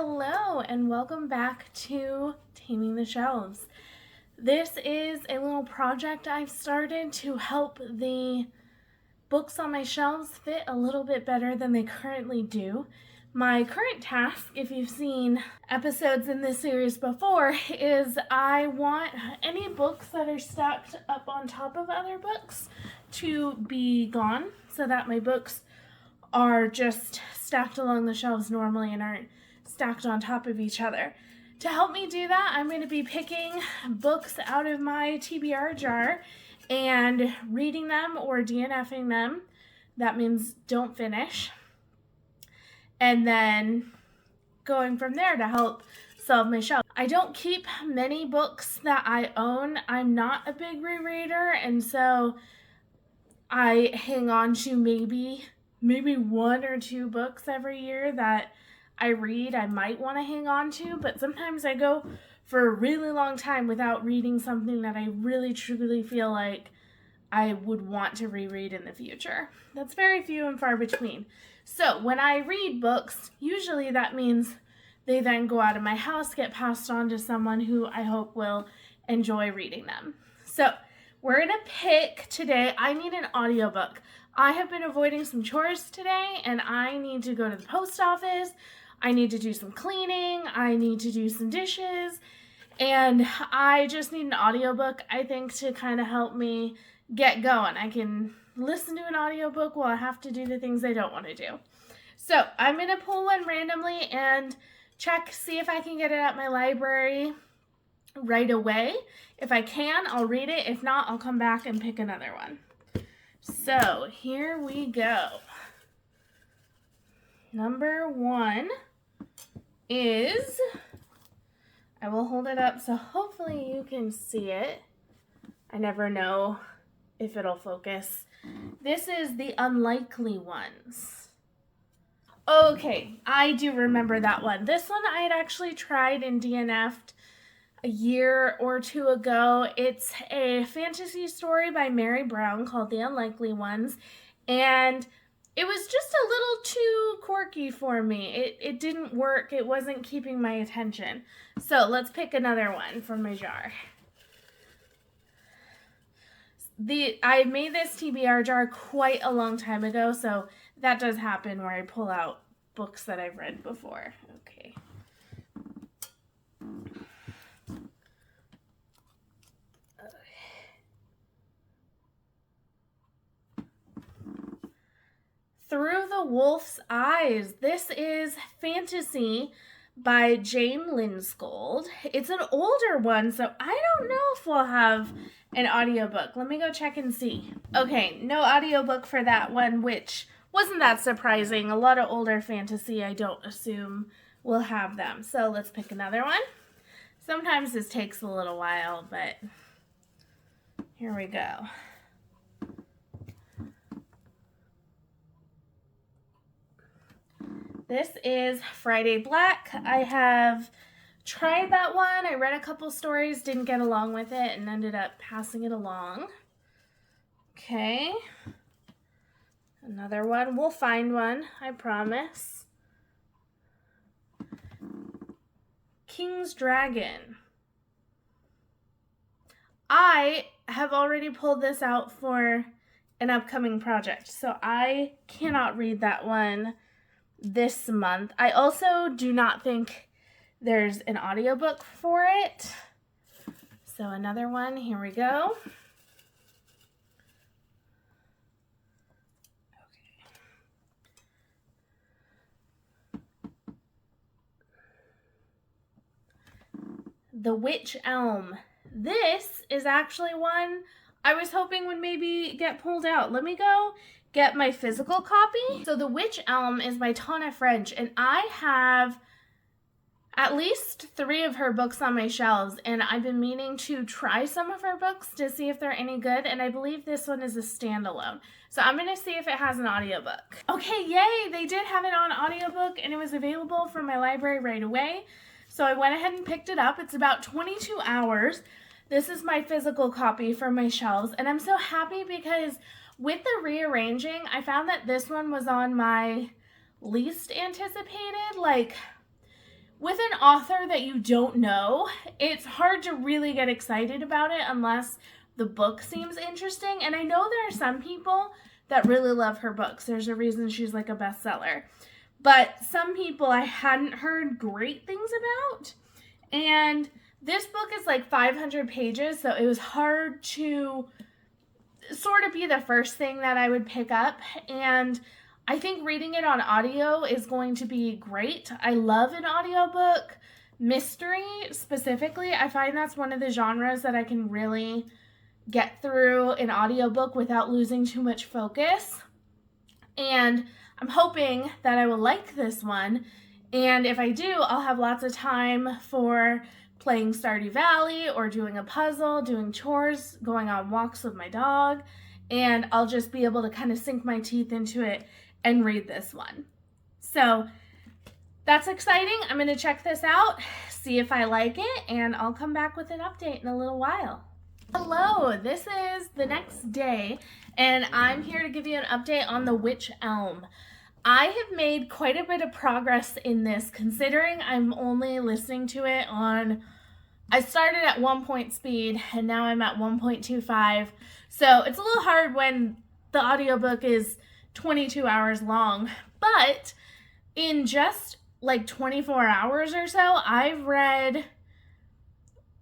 Hello and welcome back to Taming the Shelves. This is a little project I've started to help the books on my shelves fit a little bit better than they currently do. My current task, if you've seen episodes in this series before, is I want any books that are stacked up on top of other books to be gone so that my books are just stacked along the shelves normally and aren't stacked on top of each other. To help me do that, I'm going to be picking books out of my TBR jar and reading them or DNFing them. That means don't finish. And then going from there to help solve my shelf. I don't keep many books that I own. I'm not a big rereader, and so I hang on to maybe one or two books every year that I read I might want to hang on to, but sometimes I go for a really long time without reading something that I really truly feel like I would want to reread in the future. That's very few and far between. So when I read books, usually that means they then go out of my house, get passed on to someone who I hope will enjoy reading them. So we're going to pick today, I need an audiobook. I have been avoiding some chores today and I need to go to the post office. I need to do some cleaning. I need to do some dishes. And I just need an audiobook, I think, to kind of help me get going. I can listen to an audiobook while I have to do the things I don't want to do. So I'm going to pull one randomly and check, see if I can get it at my library right away. If I can, I'll read it. If not, I'll come back and pick another one. So here we go. Number one is, I will hold it up so hopefully you can see it. I never know if it'll focus. This is The Unlikely Ones. Okay, I do remember that one. This one I had actually tried and DNF'd a year or two ago. It's a fantasy story by Mary Brown called The Unlikely Ones, and it was just a little too quirky for me. It didn't work. It wasn't keeping my attention. So let's pick another one from my jar. I made this TBR jar quite a long time ago, so that does happen where I pull out books that I've read before. Okay. Through the Wolf's Eyes. This is fantasy by Jane Lindskold. It's an older one, so I don't know if we'll have an audiobook. Let me go check and see. Okay, no audiobook for that one, which wasn't that surprising. A lot of older fantasy, I don't assume will have them. So let's pick another one. Sometimes this takes a little while, but here we go. This is Friday Black. I have tried that one. I read a couple stories, didn't get along with it, and ended up passing it along. Okay. Another one. We'll find one, I promise. King's Dragon. I have already pulled this out for an upcoming project, so I cannot read that one this month. I also do not think there's an audiobook for it. So another one, here we go. The Witch Elm. This is actually one I was hoping would maybe get pulled out. Let me go get my physical copy. So The Witch Elm is by Tana French, and I have at least 3 of her books on my shelves, and I've been meaning to try some of her books to see if they're any good, and I believe this one is a standalone. So I'm going to see if it has an audiobook. Okay, yay! They did have it on audiobook, and it was available from my library right away. So I went ahead and picked it up. It's about 22 hours. This is my physical copy for my shelves, and I'm so happy because with the rearranging, I found that this one was on my least anticipated. Like, with an author that you don't know, it's hard to really get excited about it unless the book seems interesting. And I know there are some people that really love her books. There's a reason she's like a bestseller. But some people I hadn't heard great things about. And this book is like 500 pages, so it was hard to sort of be the first thing that I would pick up. And I think reading it on audio is going to be great. I love an audiobook. Mystery, specifically, I find that's one of the genres that I can really get through an audiobook without losing too much focus. And I'm hoping that I will like this one. And if I do, I'll have lots of time for playing Stardew Valley or doing a puzzle, doing chores, going on walks with my dog. And I'll just be able to kind of sink my teeth into it and read this one. So that's exciting. I'm going to check this out, see if I like it, and I'll come back with an update in a little while. Hello, this is the next day, and I'm here to give you an update on The Witch Elm. I have made quite a bit of progress in this, considering I'm only listening to it on, I started at 1 speed, and now I'm at 1.25, so it's a little hard when the audiobook is 22 hours long, but in just like 24 hours or so, I've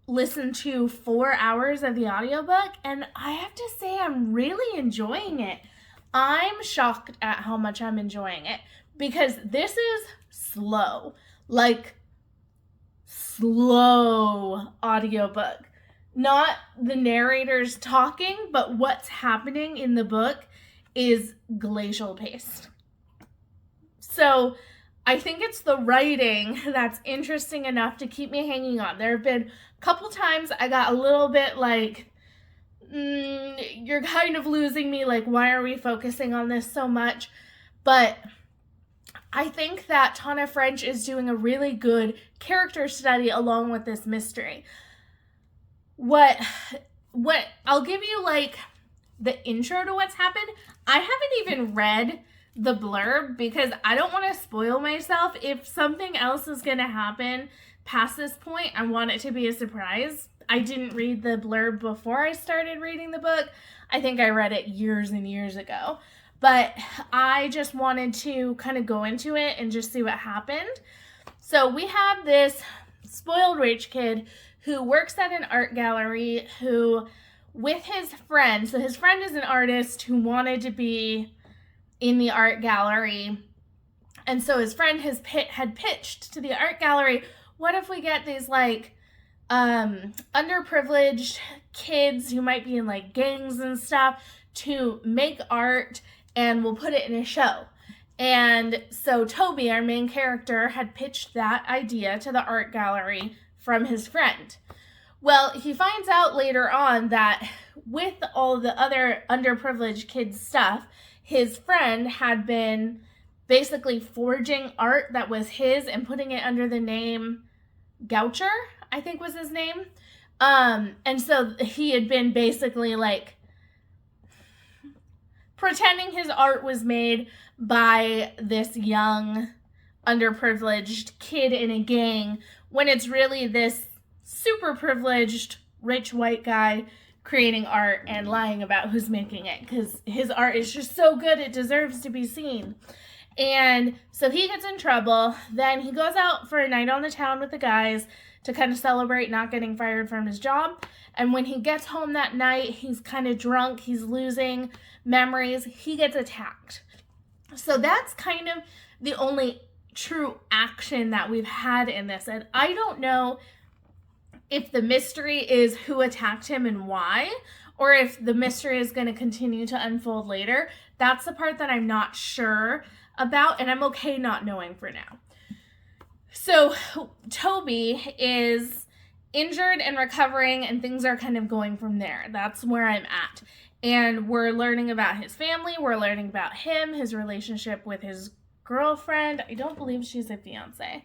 listened to 4 hours of the audiobook, and I have to say I'm really enjoying it. I'm shocked at how much I'm enjoying it, because this is slow, like slow audiobook. Not the narrators talking, but what's happening in the book is glacial paced. So I think it's the writing that's interesting enough to keep me hanging on. There have been a couple times I got a little bit like, you're kind of losing me, like, why are we focusing on this so much? But I think that Tana French is doing a really good character study along with this mystery. What I'll give you like the intro to what's happened. I haven't even read the blurb because I don't want to spoil myself. If something else is going to happen past this point, I want it to be a surprise. I didn't read the blurb before I started reading the book. I think I read it years and years ago. But I just wanted to kind of go into it and just see what happened. So we have this spoiled rich kid who works at an art gallery who, with his friend, so his friend is an artist who wanted to be in the art gallery. And so his friend had pitched to the art gallery, what if we get these like underprivileged kids who might be in like gangs and stuff to make art, and we'll put it in a show. And so Toby, our main character, had pitched that idea to the art gallery from his friend. Well, he finds out later on that with all the other underprivileged kids stuff, his friend had been basically forging art that was his and putting it under the name Goucher, I think was his name. And so he had been basically like pretending his art was made by this young underprivileged kid in a gang when it's really this super privileged rich white guy creating art and lying about who's making it because his art is just so good it deserves to be seen. And so he gets in trouble. Then he goes out for a night on the town with the guys to kind of celebrate not getting fired from his job. And when he gets home that night, he's kind of drunk. He's losing memories. He gets attacked. So that's kind of the only true action that we've had in this. And I don't know if the mystery is who attacked him and why, or if the mystery is going to continue to unfold later. That's the part that I'm not sure about, and I'm okay not knowing for now. So Toby is injured and recovering, and things are kind of going from there. That's where I'm at. And we're learning about his family. We're learning about him, his relationship with his girlfriend. I don't believe she's a fiance.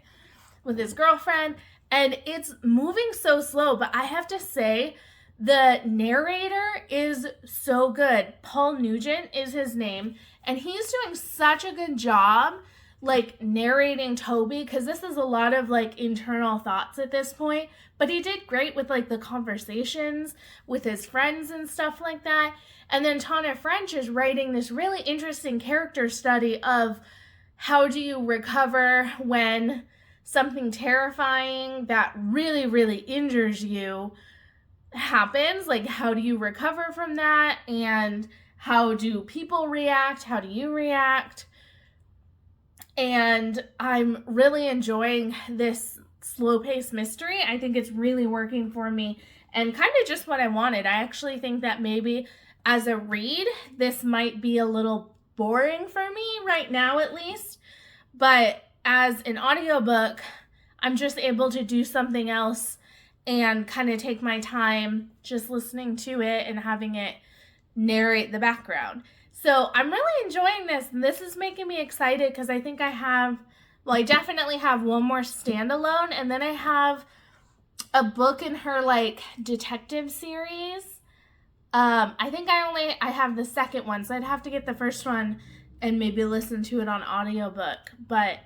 With his girlfriend. And it's moving so slow, but I have to say, the narrator is so good. Paul Nugent is his name, and he's doing such a good job like narrating Toby, because this is a lot of like internal thoughts at this point, but he did great with like the conversations with his friends and stuff like that. And then Tana French is writing this really interesting character study of how do you recover when something terrifying that really, really injures you happens. Like, how do you recover from that? And how do people react? How do you react? And I'm really enjoying this slow-paced mystery. I think it's really working for me and kind of just what I wanted. I actually think that maybe as a read, this might be a little boring for me right now at least. But as an audiobook, I'm just able to do something else and kind of take my time just listening to it and having it narrate the background. So I'm really enjoying this, and this is making me excited because I think I definitely have one more standalone, and then I have a book in her like detective series. I think I have the second one, so I'd have to get the first one and maybe listen to it on audiobook. But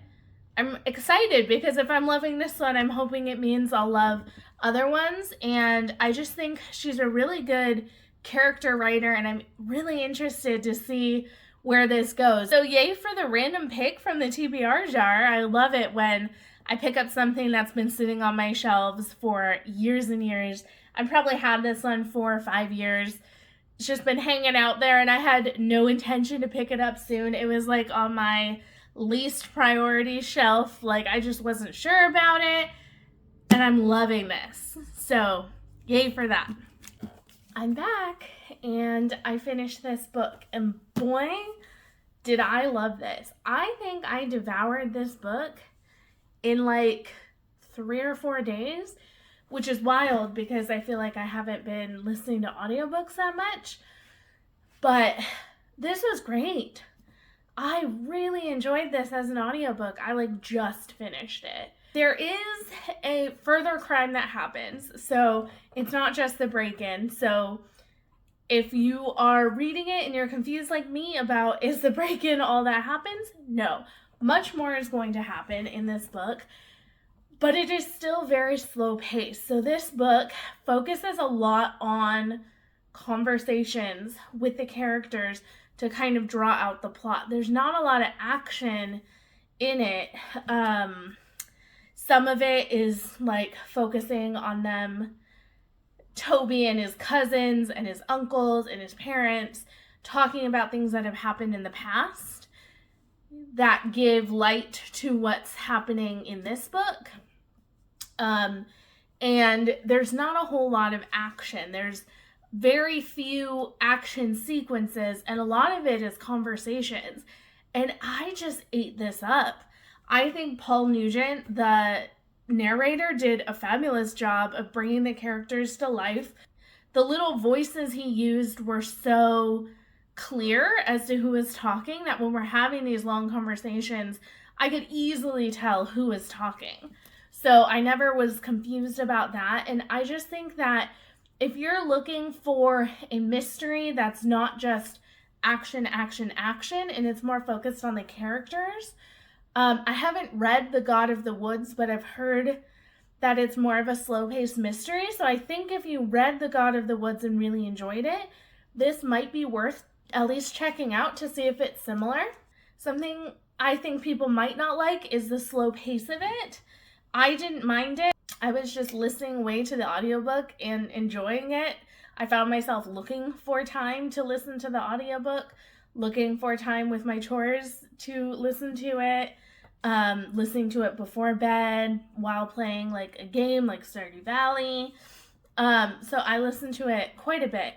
I'm excited because if I'm loving this one, I'm hoping it means I'll love other ones. And I just think she's a really good character writer, and I'm really interested to see where this goes. So yay for the random pick from the TBR jar. I love it when I pick up something that's been sitting on my shelves for years and years. I've probably had this one 4 or 5 years. It's just been hanging out there, and I had no intention to pick it up soon. It was like on my least priority shelf. Like, I just wasn't sure about it, and I'm loving this. So yay for that. I'm back, and I finished this book, and boy, did I love this. I think I devoured this book in like 3 or 4 days, which is wild because I feel like I haven't been listening to audiobooks that much, but this was great. I really enjoyed this as an audiobook. I like just finished it. There is a further crime that happens, so it's not just the break-in. So if you are reading it and you're confused like me about is the break-in all that happens, no. Much more is going to happen in this book, but it is still very slow-paced. So this book focuses a lot on conversations with the characters to kind of draw out the plot. There's not a lot of action in it. Some of it is like focusing on them, Toby and his cousins and his uncles and his parents, talking about things that have happened in the past that give light to what's happening in this book. And there's not a whole lot of action. There's very few action sequences, and a lot of it is conversations. And I just ate this up. I think Paul Nugent, the narrator, did a fabulous job of bringing the characters to life. The little voices he used were so clear as to who was talking that when we're having these long conversations, I could easily tell who was talking. So I never was confused about that. And I just think that if you're looking for a mystery that's not just action, action, action, and it's more focused on the characters, I haven't read The God of the Woods, but I've heard that it's more of a slow-paced mystery. So I think if you read The God of the Woods and really enjoyed it, this might be worth at least checking out to see if it's similar. Something I think people might not like is the slow pace of it. I didn't mind it. I was just listening way to the audiobook and enjoying it. I found myself looking for time to listen to the audiobook, looking for time with my chores to listen to it, listening to it before bed while playing like a game like Stardew Valley. So I listened to it quite a bit.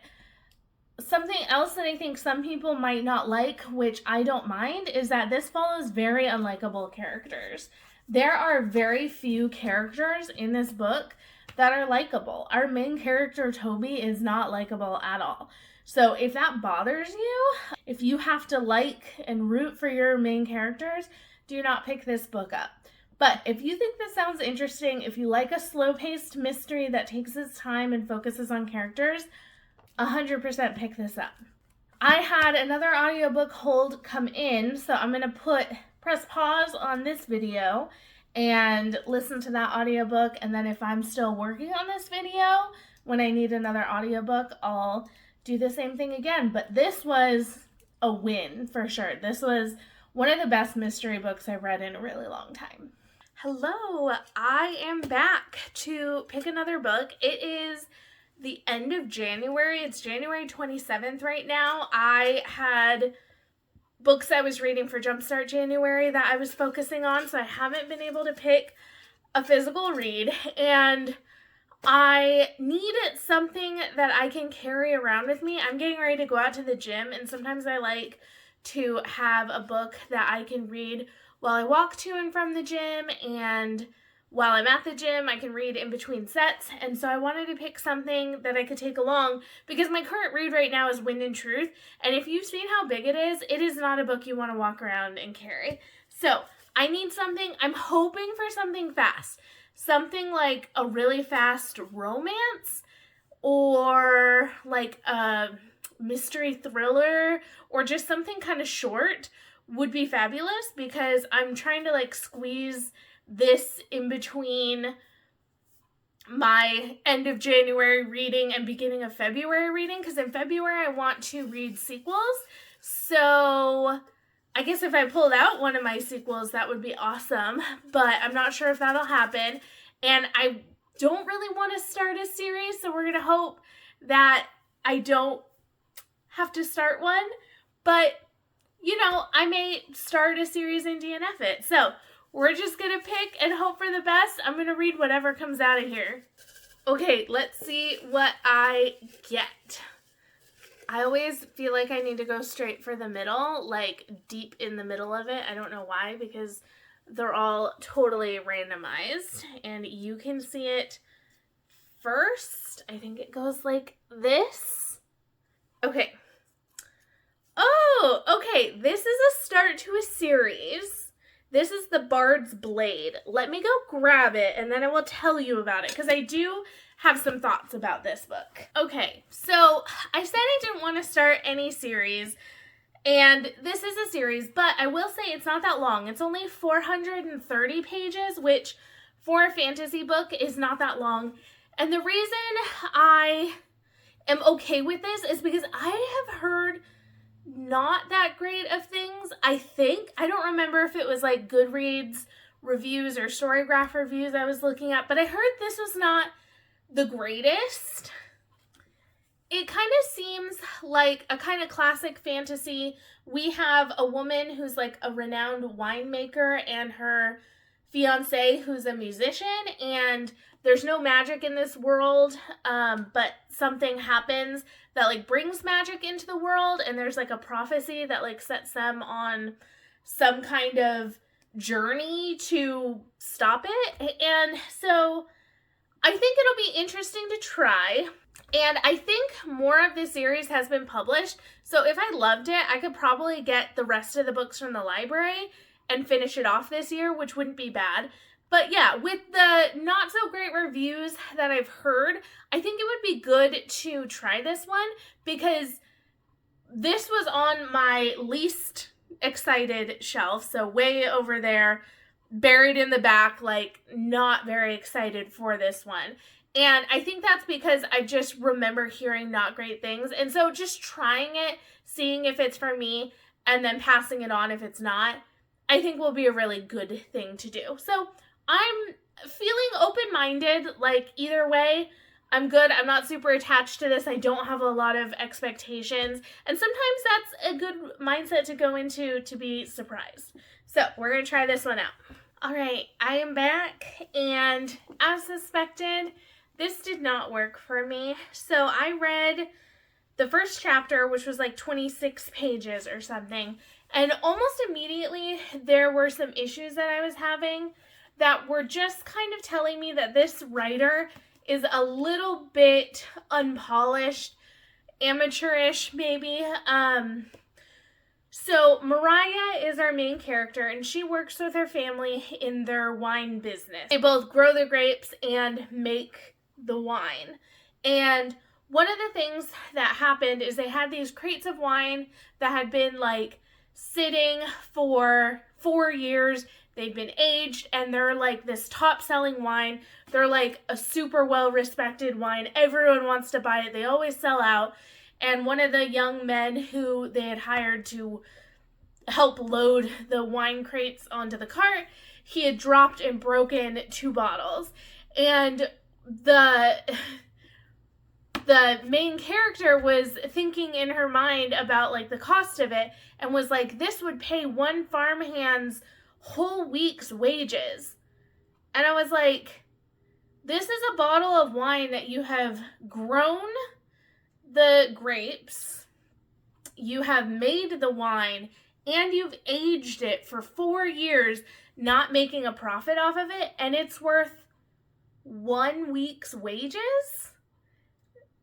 Something else that I think some people might not like, which I don't mind, is that this follows very unlikable characters. There are very few characters in this book that are likable. Our main character, Toby, is not likable at all. So if that bothers you, if you have to like and root for your main characters, do not pick this book up. But if you think this sounds interesting, if you like a slow-paced mystery that takes its time and focuses on characters, 100% pick this up. I had another audiobook hold come in, so I'm going to put press pause on this video and listen to that audiobook, and then if I'm still working on this video, when I need another audiobook, I'll do the same thing again. But this was a win for sure. This was one of the best mystery books I've read in a really long time. Hello, I am back to pick another book. It is the end of January. It's January 27th right now. I had books I was reading for Jumpstart January that I was focusing on, so I haven't been able to pick a physical read, and I need something that I can carry around with me. I'm getting ready to go out to the gym, and sometimes I like to have a book that I can read while I walk to and from the gym, and while I'm at the gym, I can read in between sets. And so I wanted to pick something that I could take along because my current read right now is Wind and Truth. And if you've seen how big it is not a book you want to walk around and carry. So I need something, I'm hoping for something fast. Something like a really fast romance, or like a mystery thriller, or just something kind of short would be fabulous, because I'm trying to like squeeze this in between my end of January reading and beginning of February reading, because in February I want to read sequels. So I guess if I pulled out one of my sequels, that would be awesome, but I'm not sure if that'll happen. And I don't really want to start a series, so we're going to hope that I don't have to start one. But, you know, I may start a series and DNF it. So we're just going to pick and hope for the best. I'm going to read whatever comes out of here. Okay, let's see what I get. I always feel like I need to go straight for the middle, like deep in the middle of it. I don't know why, because they're all totally randomized. And you can see it first. I think it goes like this. Okay. Oh, okay. This is a start to a series. This is The Bard's Blade. Let me go grab it, and then I will tell you about it, because I do have some thoughts about this book. Okay, so I said I didn't want to start any series, and this is a series, but I will say it's not that long. It's only 430 pages, which for a fantasy book is not that long. And the reason I am okay with this is because I have heard not that great of things, I think. I don't remember if it was like Goodreads reviews or Storygraph reviews I was looking at, but I heard this was not the greatest. It kind of seems like a kind of classic fantasy. We have a woman who's like a renowned winemaker and her fiance who's a musician, and there's no magic in this world, but something happens that like brings magic into the world, and there's like a prophecy that like sets them on some kind of journey to stop it. And so I think it'll be interesting to try. And I think more of this series has been published, so if I loved it, I could probably get the rest of the books from the library and finish it off this year, which wouldn't be bad. But yeah, with the not so great reviews that I've heard, I think it would be good to try this one, because this was on my least excited shelf, so way over there, buried in the back, like not very excited for this one. And I think that's because I just remember hearing not great things. And so just trying it, seeing if it's for me, and then passing it on if it's not, I think will be a really good thing to do. So I'm feeling open-minded, like either way, I'm good. I'm not super attached to this. I don't have a lot of expectations. And sometimes that's a good mindset to go into, to be surprised. So we're going to try this one out. All right, I am back, and as suspected, this did not work for me. So I read the first chapter, which was like 26 pages or something, and almost immediately there were some issues that I was having that were just kind of telling me that this writer is a little bit unpolished, amateurish maybe. So Mariah is our main character, and she works with her family in their wine business. They both grow the grapes and make the wine. And one of the things that happened is they had these crates of wine that had been like sitting for 4 years. They've been aged, and they're like this top-selling wine. They're like a super well-respected wine. Everyone wants to buy it. They always sell out. And one of the young men who they had hired to help load the wine crates onto the cart, he had dropped and broken 2 bottles. And the main character was thinking in her mind about like the cost of it, and was like, this would pay one farmhand's whole week's wages. And I was like, this is a bottle of wine that you have grown the grapes, you have made the wine, and you've aged it for 4 years, not making a profit off of it, and it's worth 1 week's wages?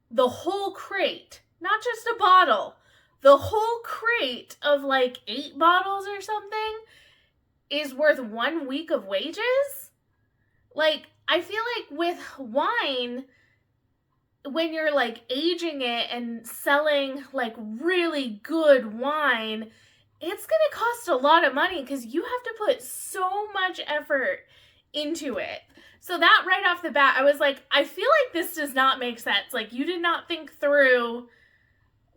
The whole crate, not just a bottle, the whole crate of like 8 bottles or something is worth 1 week of wages? Like, I feel like with wine, when you're like aging it and selling like really good wine, it's gonna cost a lot of money because you have to put so much effort into it. So that right off the bat, I was like, I feel like this does not make sense. Like, you did not think through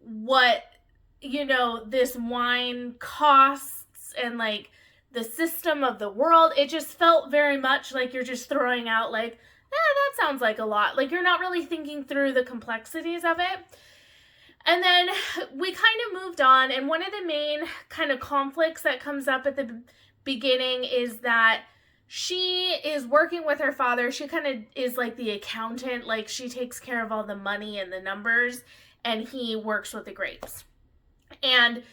what, this wine costs and like the system of the world. It just felt very much like you're just throwing out like, that sounds like a lot. Like, you're not really thinking through the complexities of it. And then we kind of moved on, and one of the main kind of conflicts that comes up at the beginning is that she is working with her father. She kind of is like the accountant, like she takes care of all the money and the numbers, and he works with the grapes. And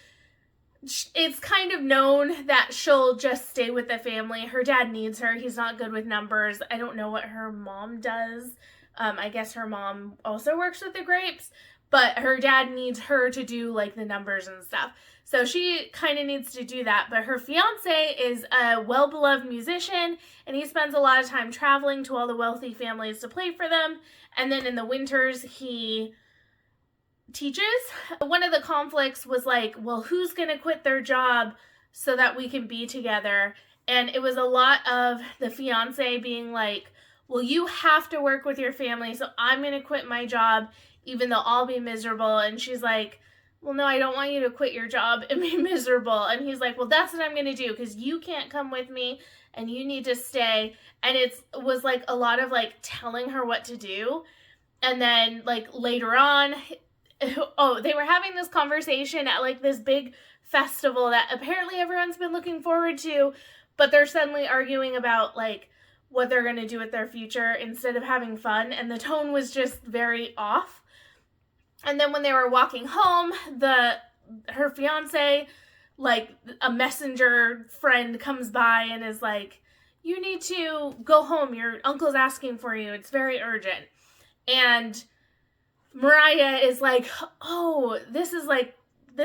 it's kind of known that she'll just stay with the family. Her dad needs her. He's not good with numbers. I don't know what her mom does. I guess her mom also works with the grapes, but her dad needs her to do like the numbers and stuff. So she kind of needs to do that. But her fiance is a well-beloved musician, and he spends a lot of time traveling to all the wealthy families to play for them. And then in the winters, he teaches. One of the conflicts was like, well, who's going to quit their job so that we can be together? And it was a lot of the fiance being like, well, you have to work with your family, so I'm going to quit my job, even though I'll be miserable. And she's like, well, no, I don't want you to quit your job and be miserable. And he's like, well, that's what I'm going to do, because you can't come with me and you need to stay. And it was like a lot of like telling her what to do. And then like later on, they were having this conversation at like this big festival that apparently everyone's been looking forward to, but they're suddenly arguing about like what they're going to do with their future instead of having fun. And the tone was just very off. And then when they were walking home, her fiance, like a messenger friend, comes by and is like, you need to go home. Your uncle's asking for you. It's very urgent. And Mariah is like, oh, this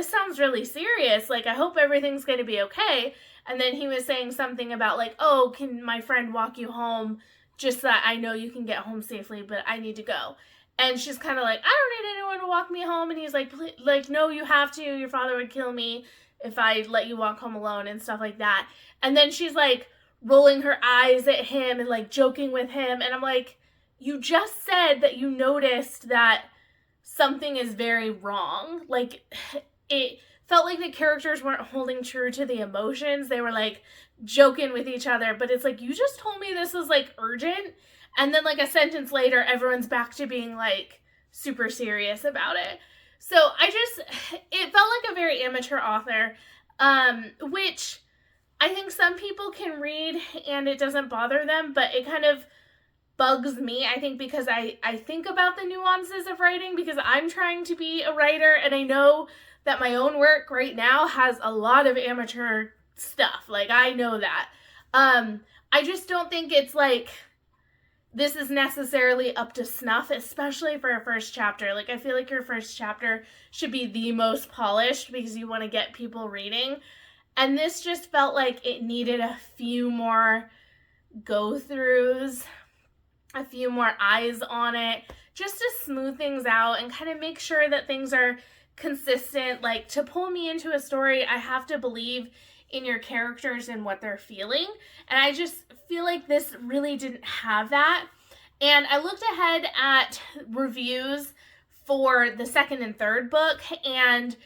sounds really serious. Like, I hope everything's going to be okay. And then he was saying something about like, oh, can my friend walk you home just so that I know you can get home safely, but I need to go. And she's kind of like, I don't need anyone to walk me home. And he's like, no, you have to. Your father would kill me if I let you walk home alone and stuff like that. And then she's like rolling her eyes at him and like joking with him. And I'm like, you just said that you noticed that something is very wrong. Like, it felt like the characters weren't holding true to the emotions. They were like joking with each other, but it's like, you just told me this was like urgent. And then like a sentence later, everyone's back to being like super serious about it. So it felt like a very amateur author, which I think some people can read and it doesn't bother them, but it kind of bugs me, I think, because I think about the nuances of writing, because I'm trying to be a writer, and I know that my own work right now has a lot of amateur stuff. Like, I know that. I just don't think it's like, this is necessarily up to snuff, especially for a first chapter. Like, I feel like your first chapter should be the most polished because you want to get people reading. And this just felt like it needed a few more go-throughs, a few more eyes on it, just to smooth things out and kind of make sure that things are consistent. Like, to pull me into a story, I have to believe in your characters and what they're feeling. And I just feel like this really didn't have that. And I looked ahead at reviews for the second and third book, and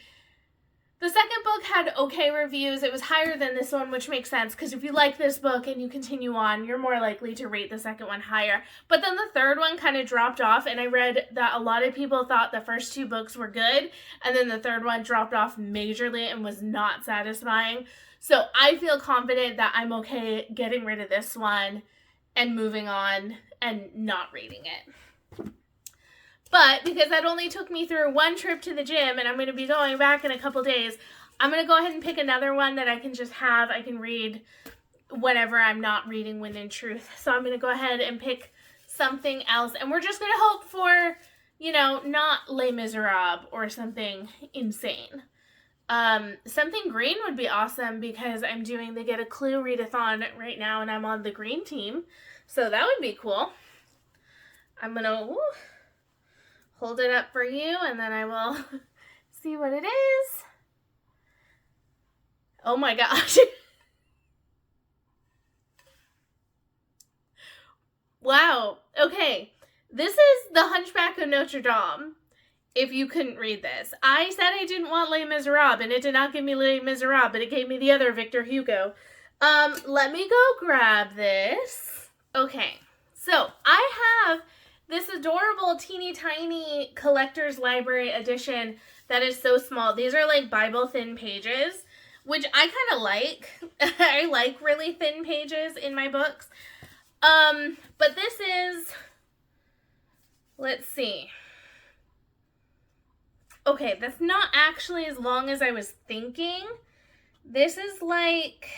the second book had okay reviews. It was higher than this one, which makes sense, because if you like this book and you continue on, you're more likely to rate the second one higher. But then the third one kind of dropped off, and I read that a lot of people thought the first two books were good, and then the third one dropped off majorly and was not satisfying. So I feel confident that I'm okay getting rid of this one and moving on and not reading it. But because that only took me through one trip to the gym, and I'm going to be going back in a couple days, I'm going to go ahead and pick another one that I can just have. I can read whenever I'm not reading Wind and Truth. So I'm going to go ahead and pick something else. And we're just going to hope for, not Les Miserables or something insane. Something green would be awesome, because I'm doing the Get a Clue readathon right now, and I'm on the green team. So that would be cool. I'm going to hold it up for you, and then I will see what it is. Oh my gosh. Wow. Okay. This is The Hunchback of Notre Dame, if you couldn't read this. I said I didn't want Les Miserables, and it did not give me Les Miserables, but it gave me the other Victor Hugo. Let me go grab this. Okay. So, I have this adorable teeny tiny collector's library edition that is so small. These are like Bible thin pages, which I kind of like. I like really thin pages in my books. But this is, let's see. Okay, that's not actually as long as I was thinking. This is like,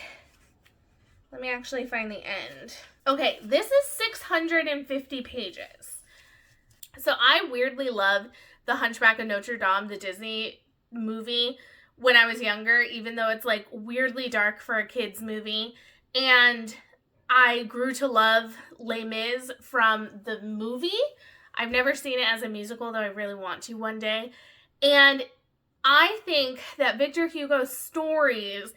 let me actually find the end. Okay, this is 650 pages. So I weirdly loved The Hunchback of Notre Dame, the Disney movie, when I was younger, even though it's like weirdly dark for a kid's movie. And I grew to love Les Mis from the movie. I've never seen it as a musical, though I really want to one day. And I think that Victor Hugo's stories,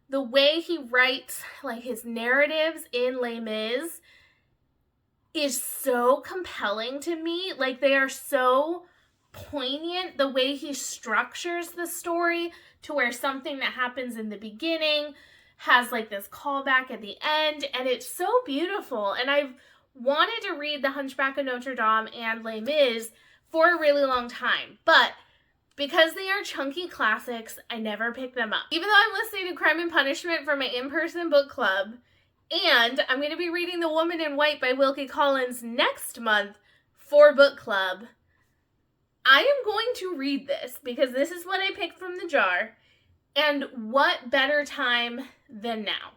the way he writes like his narratives in Les Mis, is so compelling to me. Like, they are so poignant, the way he structures the story to where something that happens in the beginning has like this callback at the end, and it's so beautiful. And I've wanted to read The Hunchback of Notre Dame and Les Mis for a really long time, but because they are chunky classics, I never picked them up. Even though I'm listening to Crime and Punishment for my in-person book club, and I'm going to be reading The Woman in White by Wilkie Collins next month for book club, I am going to read this because this is what I picked from the jar. And what better time than now?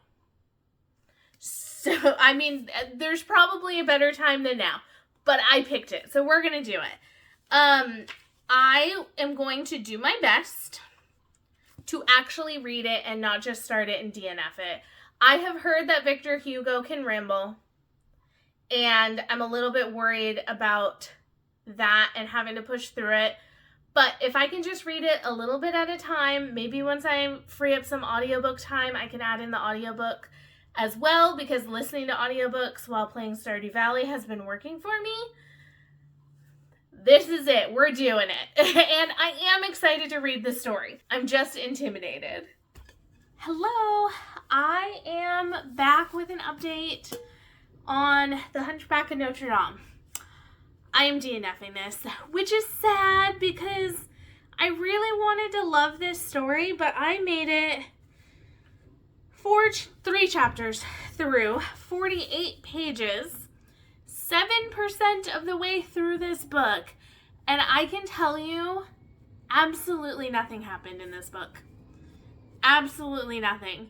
So, I mean, there's probably a better time than now, but I picked it, so we're going to do it. I am going to do my best to actually read it and not just start it and DNF it. I have heard that Victor Hugo can ramble, and I'm a little bit worried about that and having to push through it. But if I can just read it a little bit at a time, maybe once I free up some audiobook time, I can add in the audiobook as well, because listening to audiobooks while playing Stardew Valley has been working for me. This is it. We're doing it. And I am excited to read the story. I'm just intimidated. Hello. I am back with an update on The Hunchback of Notre Dame. I am DNFing this, which is sad because I really wanted to love this story, but I made it 3 chapters through, 48 pages, 7% of the way through this book, and I can tell you absolutely nothing happened in this book. Absolutely nothing.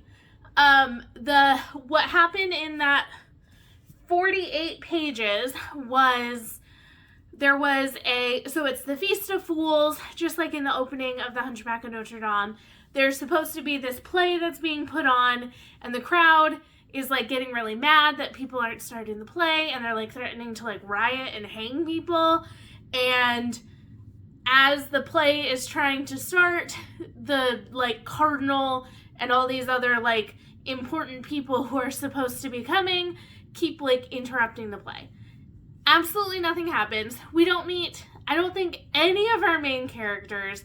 What happened in that 48 pages was so it's the Feast of Fools, just like in the opening of The Hunchback of Notre Dame. There's supposed to be this play that's being put on, and the crowd is like getting really mad that people aren't starting the play, and they're like threatening to like riot and hang people. And as the play is trying to start, the like cardinal and all these other like important people who are supposed to be coming keep like interrupting the play. Absolutely nothing happens. We don't meet, I don't think, any of our main characters.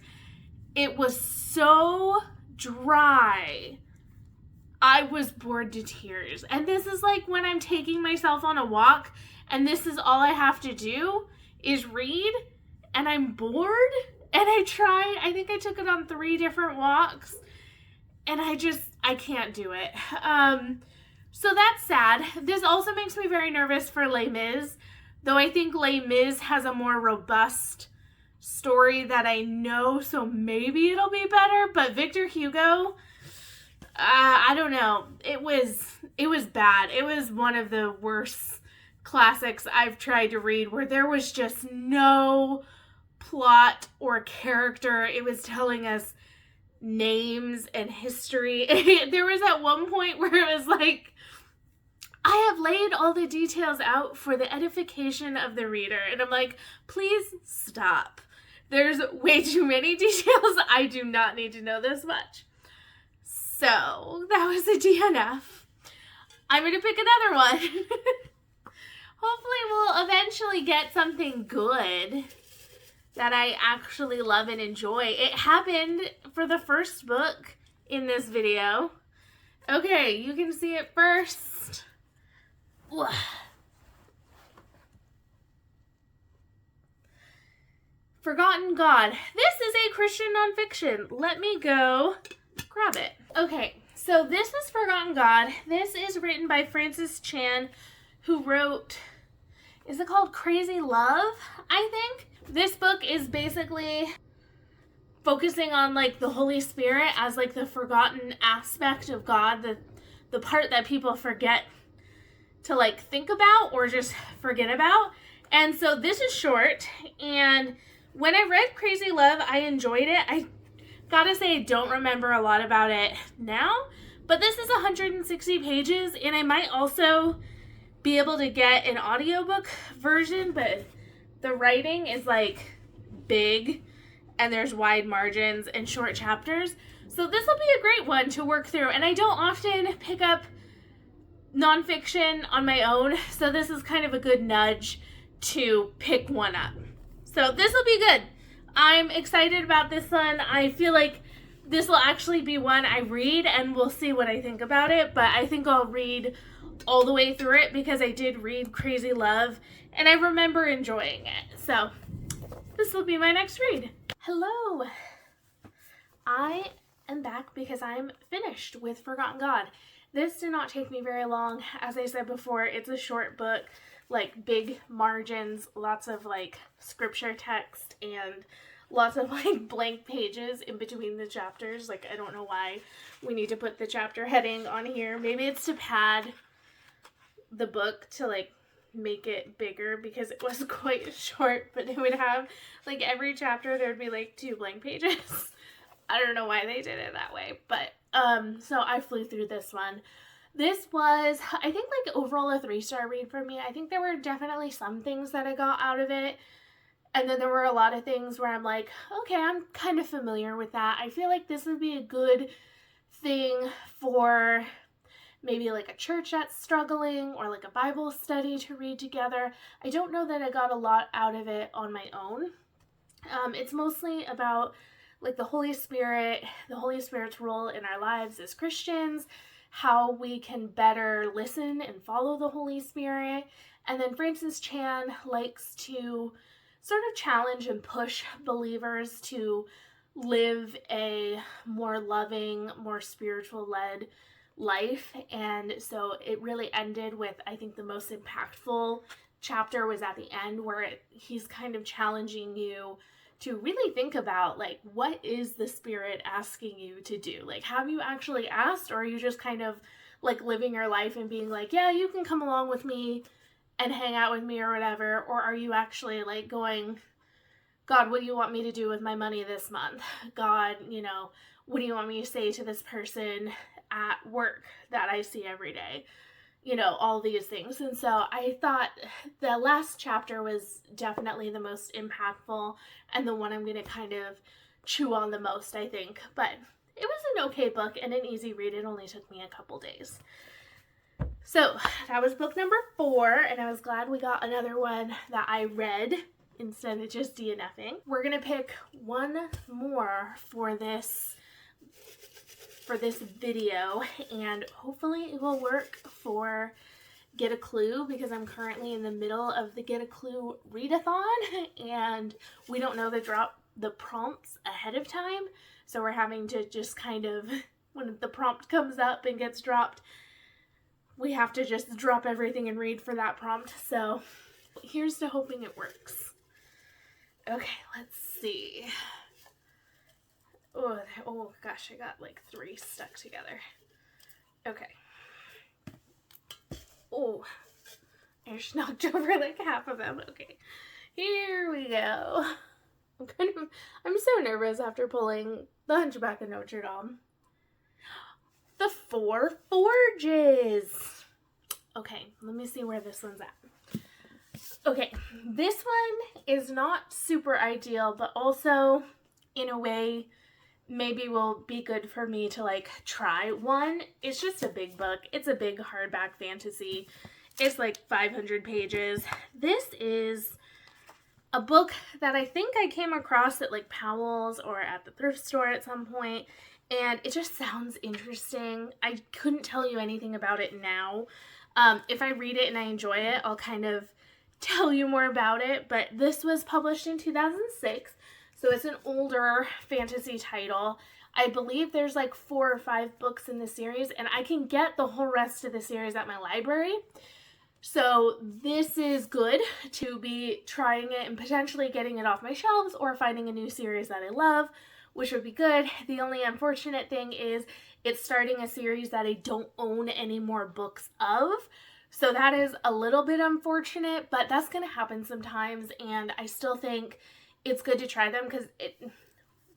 It was so dry. I was bored to tears. And this is like when I'm taking myself on a walk and this is all I have to do is read and I'm bored. And I think I took it on 3 different walks and I can't do it. So that's sad. This also makes me very nervous for Les Mis, though I think Les Mis has a more robust story that I know, so maybe it'll be better. But Victor Hugo, I don't know. It was bad. It was one of the worst classics I've tried to read where there was just no plot or character. It was telling us names and history. There was at one point where it was like, I have laid all the details out for the edification of the reader. And I'm like, please stop. There's way too many details. I do not need to know this much. So that was a DNF. I'm going to pick another one. Hopefully we'll eventually get something good that I actually love and enjoy. It happened for the first book in this video. Okay, you can see it first. Forgotten God. This is a Christian nonfiction. Let me go grab it. Okay, so this is Forgotten God. This is written by Francis Chan, who wrote, is it called Crazy Love, I think? This book is basically focusing on like the Holy Spirit as like the forgotten aspect of God, the part that people forget to like think about or just forget about. And so this is short, and when I read Crazy Love, I enjoyed it. I gotta say, I don't remember a lot about it now, but this is 160 pages, and I might also be able to get an audiobook version, but the writing is like big and there's wide margins and short chapters. So this will be a great one to work through, and I don't often pick up nonfiction on my own, so this is kind of a good nudge to pick one up. So this will be good. I'm excited about this one. I feel like this will actually be one I read, and we'll see what I think about it, but I think I'll read all the way through it because I did read Crazy Love and I remember enjoying it. So this will be my next read. Hello. I am back because I'm finished with Forgotten God. This did not take me very long. As I said before, it's a short book, like big margins, lots of like scripture text, and lots of like blank pages in between the chapters. Like, I don't know why we need to put the chapter heading on here. Maybe it's to pad the book to like make it bigger because it was quite short, but it would have like every chapter there would be like 2 blank pages. I don't know why they did it that way, but so I flew through this one. This was, I think, like overall a 3-star read for me. I think there were definitely some things that I got out of it, and then there were a lot of things where I'm like, okay, I'm kind of familiar with that. I feel like this would be a good thing for maybe like a church that's struggling or like a Bible study to read together. I don't know that I got a lot out of it on my own. It's mostly about like the Holy Spirit's role in our lives as Christians, how we can better listen and follow the Holy Spirit. And then Francis Chan likes to sort of challenge and push believers to live a more loving, more spiritual-led life. And so it really ended with, I think the most impactful chapter was at the end, where he's kind of challenging you to really think about, like, what is the Spirit asking you to do? Like, have you actually asked, or are you just kind of like living your life and being like, yeah, you can come along with me and hang out with me or whatever? Or are you actually like going, God, what do you want me to do with my money this month? God, you know, what do you want me to say to this person at work that I see every day? you know, all these things. And so I thought the last chapter was definitely the most impactful and the one I'm going to kind of chew on the most, I think. But it was an okay book and an easy read. It only took me a couple days. So that was book number 4, and I was glad we got another one that I read instead of just DNFing. We're gonna pick one more for this video, and hopefully it will work for Get a Clue, because I'm currently in the middle of the Get a Clue readathon, and we don't know the prompts ahead of time, so we're having to just kind of, when the prompt comes up and gets dropped, we have to just drop everything and read for that prompt. So here's to hoping it works. Okay, let's see. Oh gosh, I got like 3 stuck together. Okay. Oh, I just knocked over like half of them. Okay, here we go. I'm so nervous after pulling The Hunchback of Notre Dame. The 4 Forges. Okay, let me see where this one's at. Okay, this one is not super ideal, but also in a way maybe will be good for me to like try one. It's just a big book. It's a big hardback fantasy. It's like 500 pages. This is a book that I think I came across at like Powell's or at the thrift store at some point, and it just sounds interesting. I couldn't tell you anything about it now. If I read it and I enjoy it, I'll kind of tell you more about it, but this was published in 2006, so it's an older fantasy title. I believe there's like 4 or 5 books in the series, and I can get the whole rest of the series at my library. So this is good to be trying it and potentially getting it off my shelves or finding a new series that I love, which would be good. The only unfortunate thing is it's starting a series that I don't own any more books of. So that is a little bit unfortunate, but that's going to happen sometimes, and I still think it's good to try them because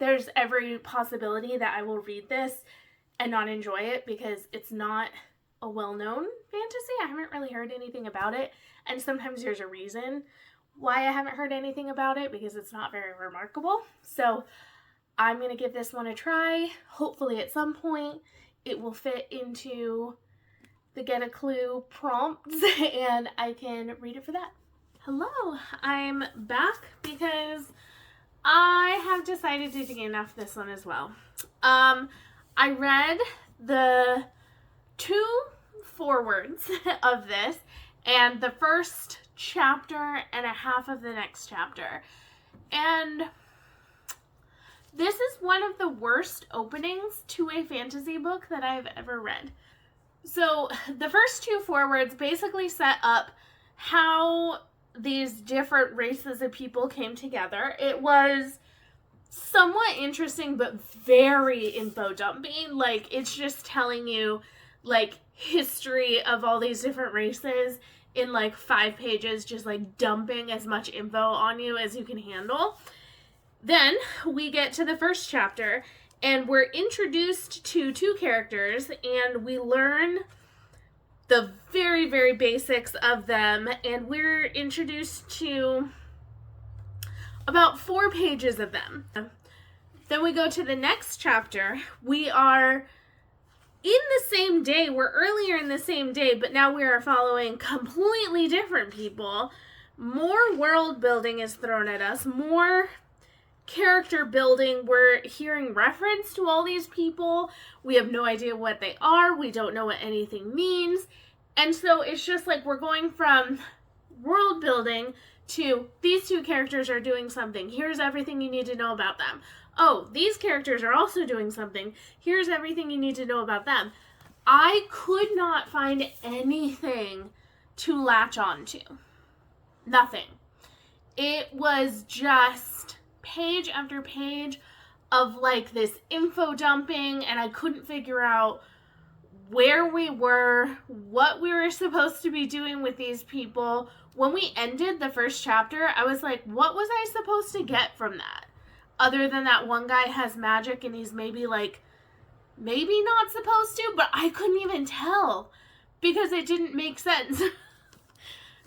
there's every possibility that I will read this and not enjoy it because it's not a well-known fantasy. I haven't really heard anything about it, and sometimes there's a reason why I haven't heard anything about it, because it's not very remarkable. So I'm going to give this one a try. Hopefully at some point it will fit into the Get a Clue prompts and I can read it for that. Hello, I'm back because I have decided to DNF this one as well. I read the 2 forewords of this and the first chapter and a half of the next chapter, and this is one of the worst openings to a fantasy book that I've ever read. So the first 2 forewords basically set up how these different races of people came together. It was somewhat interesting, but very info dumping. Like, it's just telling you like history of all these different races in like 5 pages, just like dumping as much info on you as you can handle. Then we get to the first chapter and we're introduced to 2 characters and we learn the very, very basics of them, and we're introduced to about 4 pages of them. Then we go to the next chapter. We are in the same day. We're earlier in the same day, but now we are following completely different people. More world building is thrown at us. More character building. We're hearing reference to all these people. We have no idea what they are. We don't know what anything means. And so it's just like we're going from world building to these 2 characters are doing something. Here's everything you need to know about them. Oh, these characters are also doing something. Here's everything you need to know about them. I could not find anything to latch on to. Nothing. It was just page after page of like this info dumping, and I couldn't figure out where we were, what we were supposed to be doing with these people. When we ended the first chapter, I was like, what was I supposed to get from that? Other than that one guy has magic and he's maybe not supposed to, but I couldn't even tell because it didn't make sense.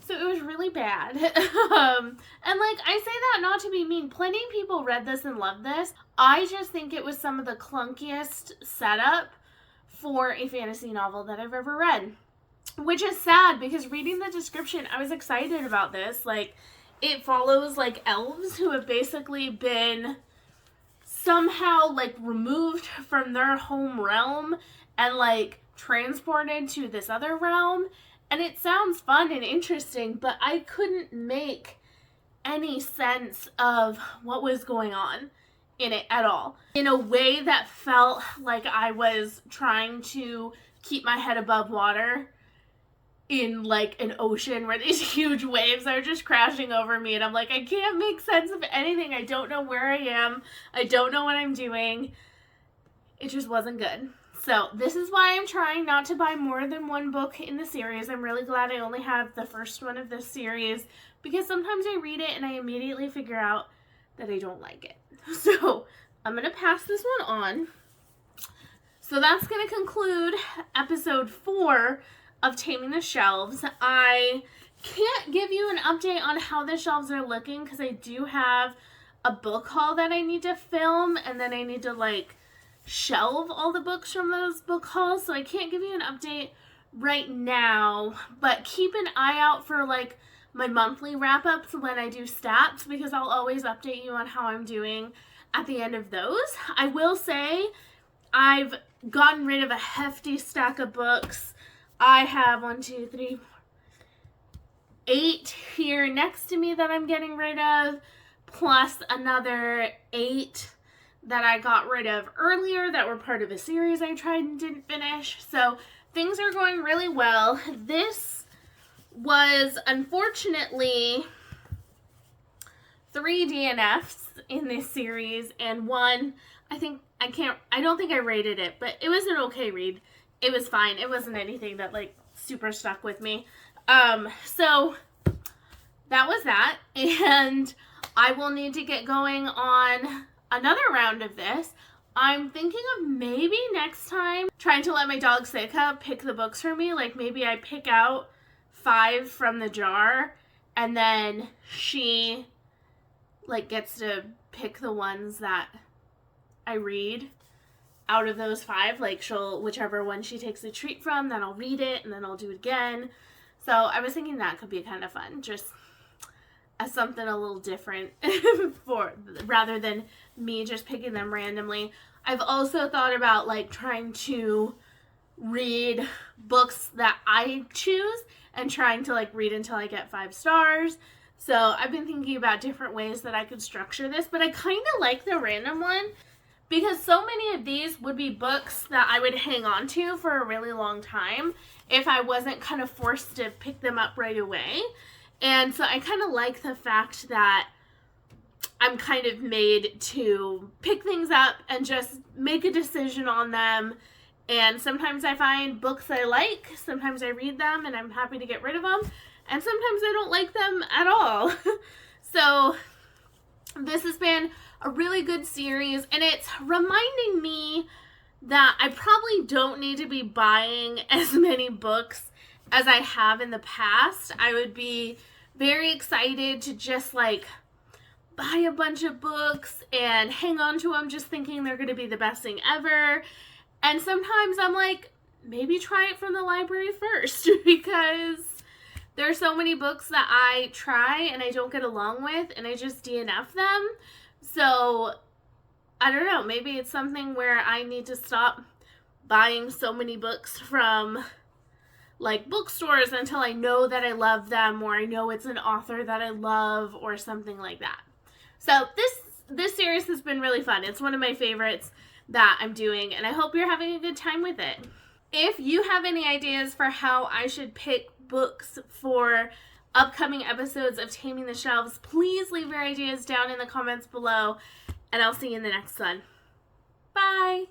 So it was really bad. And like, I say that not to be mean. Plenty of people read this and loved this. I just think it was some of the clunkiest setup for a fantasy novel that I've ever read. Which is sad, because reading the description, I was excited about this. Like, it follows like elves who have basically been somehow like removed from their home realm and like transported to this other realm. And it sounds fun and interesting, but I couldn't make any sense of what was going on in it at all. In a way that felt like I was trying to keep my head above water in like an ocean where these huge waves are just crashing over me. And I'm like, I can't make sense of anything. I don't know where I am. I don't know what I'm doing. It just wasn't good. So this is why I'm trying not to buy more than one book in the series. I'm really glad I only have the first one of this series, because sometimes I read it and I immediately figure out that I don't like it. So I'm going to pass this one on. So that's going to conclude episode 4 of Taming the Shelves. I can't give you an update on how the shelves are looking because I do have a book haul that I need to film, and then I need to like shelve all the books from those book hauls, so I can't give you an update right now, but keep an eye out for like my monthly wrap-ups when I do stats, because I'll always update you on how I'm doing at the end of those. I will say I've gotten rid of a hefty stack of books. I have 8 here next to me that I'm getting rid of, plus another 8 that I got rid of earlier that were part of a series I tried and didn't finish. So things are going really well. This was unfortunately 3 DNFs in this series, and one, I don't think I rated it, but it was an okay read. It was fine. It wasn't anything that like super stuck with me. So that was that, and I will need to get going on another round of this. I'm thinking of maybe next time trying to let my dog Seika pick the books for me. Like maybe I pick out 5 from the jar, and then she like gets to pick the ones that I read out of those 5. Like whichever one she takes a treat from, then I'll read it and then I'll do it again. So I was thinking that could be kind of fun, just as something a little different rather than me just picking them randomly. I've also thought about like trying to read books that I choose and trying to like read until I get 5 stars. So I've been thinking about different ways that I could structure this, but I kind of like the random one because so many of these would be books that I would hang on to for a really long time if I wasn't kind of forced to pick them up right away. And so I kind of like the fact that I'm kind of made to pick things up and just make a decision on them. And sometimes I find books I like, sometimes I read them and I'm happy to get rid of them, and sometimes I don't like them at all. So this has been a really good series, and it's reminding me that I probably don't need to be buying as many books as I have in the past. I would be very excited to just like buy a bunch of books and hang on to them just thinking they're going to be the best thing ever. And sometimes I'm like, maybe try it from the library first because there's so many books that I try and I don't get along with and I just DNF them. So I don't know, maybe it's something where I need to stop buying so many books from like bookstores until I know that I love them, or I know it's an author that I love, or something like that. So this series has been really fun. It's one of my favorites that I'm doing, and I hope you're having a good time with it. If you have any ideas for how I should pick books for upcoming episodes of Taming the Shelves, please leave your ideas down in the comments below, and I'll see you in the next one. Bye!